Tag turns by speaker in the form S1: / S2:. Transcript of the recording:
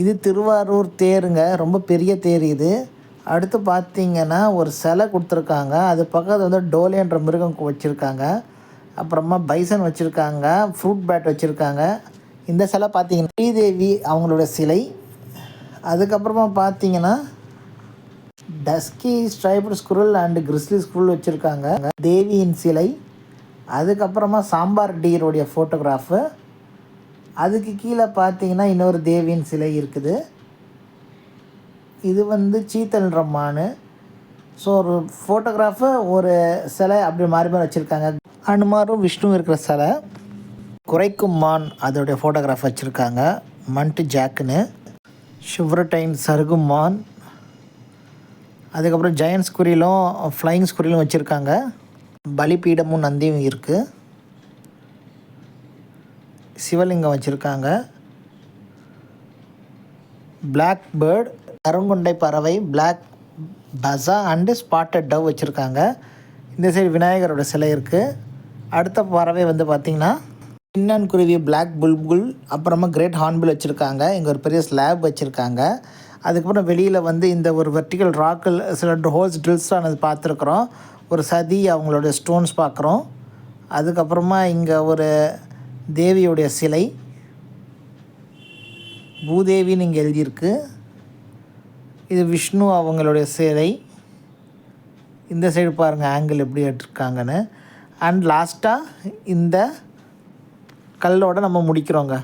S1: இது திருவாரூர் தேருங்க. ரொம்ப பெரிய தேர் இது. அடுத்து பார்த்தீங்கன்னா, ஒரு சிலை குடுத்துருக்காங்க. அது பக்கத்துல வந்து டோலேன்ற மிருகம் வச்சிருக்காங்க. அப்புறமா பைசன் வச்சிருக்காங்க. ஃப்ரூட் பேட் வச்சிருக்காங்க. இந்த சிலை பார்த்தீங்கன்னா, ஸ்ரீதேவி அவங்களோட சிலை. அதுக்கப்புறமா பார்த்தீங்கன்னா, dusky striped squirrel and கிறிஸ்லி squirrel வச்சுருக்காங்க. தேவியின் சிலை. அதுக்கப்புறமா சாம்பார் டீருடைய ஃபோட்டோகிராஃபு. அதுக்கு கீழே பார்த்தீங்கன்னா, இன்னொரு தேவியின் சிலை இருக்குது. இது வந்து சீத்தல்ன்ற மான். ஸோ ஒரு ஃபோட்டோகிராஃபு, ஒரு சிலை அப்படி மாறி மாறி வச்சுருக்காங்க. அனுமாரும் விஷ்ணுவும் இருக்கிற சிலை. குறைக்கும் மான் அதோடைய ஃபோட்டோகிராஃப் வச்சுருக்காங்க. மண்ட்டு ஜாக்குன்னு. ஷிவ்ரடைன் சருகும் மான். அதுக்கப்புறம் ஜெயண்ட் ஸ்குரிலும் ஃப்ளையிங் ஸ்குரிலும் வச்சுருக்காங்க. பலிபீடமும் நந்தியும் இருக்குது. சிவலிங்கம் வச்சுருக்காங்க. பிளாக் பேர்ட், கருங்கொண்டை பறவை, பிளாக் பஸா அண்டு ஸ்பாட்டட் டவ் வச்சுருக்காங்க. இந்த சைடு விநாயகரோட சிலை இருக்குது. அடுத்த பறவை வந்து பார்த்திங்கன்னா பின்னன் குருவி, பிளாக் புல்புல், அப்புறமா கிரேட் ஹார்ன்பில் வச்சுருக்காங்க. இங்கே ஒரு பெரிய ஸ்லாப் வச்சுருக்காங்க. அதுக்கப்புறம் வெளியில் வந்து இந்த ஒரு வெர்டிக்கல் ராக்கில் சில ஹோல்ஸ் ட்ரில்ஸ் ஆனது பார்த்துருக்குறோம். ஒரு சதி அவங்களோட ஸ்டோன்ஸ் பார்க்குறோம். அதுக்கப்புறமா இங்கே ஒரு தேவியுடைய சிலை, பூதேவின்னு இங்கே எழுதியிருக்கு. இது விஷ்ணு அவங்களுடைய சிலை. இந்த சைடு பாருங்கள் ஆங்கிள் எப்படி எடுத்துருக்காங்கன்னு. அண்ட் லாஸ்ட்டாக இந்த கல்லோடு நம்ம முடிக்கிறோங்க.